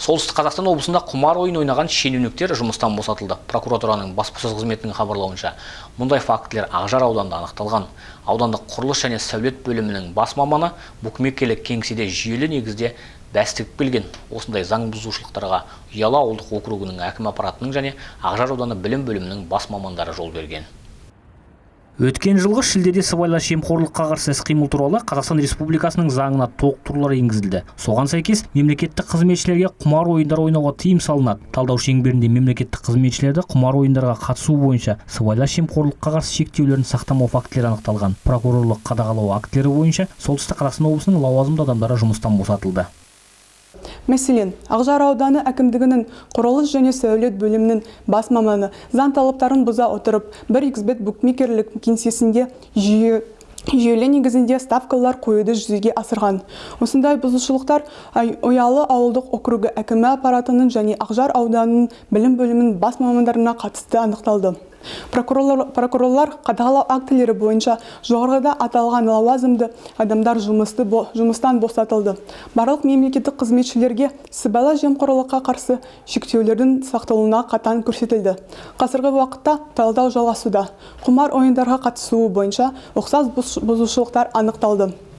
Солтүстік Қазақстан облысында құмар ойын ойнаған шенеуніктер жұмыстан босатылды. Прокуратураның баспасөз қызметінің хабарлауынша, мұндай фактілер Ақжар ауданында анықталған. Аудандық құрылыс және сәулет бөлімінің бас маманы букмекерлік кеңседе жүйелі негізде бәстігіп келген. Осындай заң бұзушылықтарға Ұялы ауылдық округінің әкім аппаратының және Ақжар ауданы білім бөлімінің бас мамандары жол берген. Өткен жылғы шілдеде сыбайлас жемқорлыққа қарсы іс-қимыл туралы Қазақстан Республикасының заңына толықтырулар енгізілді. Соған сәйкес мемлекеттік қызметшілерге құмар ойындар ойнауға тыйым салынады. Талдау шеңберінде мемлекеттік қызметшілерді құмар ойындарға қатысу бойынша сыбайлас жемқорлыққа қарсы шектеулерін сақтамау фактілері анықталған. Прокурорлық қадағалау актілері бойынша Солтүстік Қазақстан облысының лауазымды адамдары жұмыстан босатылды. Мәселен, Ақжар ауданы әкімдігінің құрылыс және сәулет бөлімінің бас маманы заң талаптарын бұза отырып, 1xBet букмекерлік кеңсесінде жүйелі негізінде ставкалар қоюды жүзеге асырған. Осындай бұзушылықтар Ұялы ауылдық округі әкімі аппаратының және Ақжар ауданының білім бөлімінің бас мамандарына қатысты анықталды. Прокурорлар қадағалау актілері бойынша жоғарыда аталған лауазымды адамдар жұмыстан босатылды. Барлық мемлекеттік қызметшілерге сыбайлас жемқорлыққа қарсы шектеулердің сақталуына қатаң көрсетілді. Қазіргі уақытта талдау жалғасуда. Құмар ойындарға қатысуы бойынша ұқсас бұзушылықтар анықталды.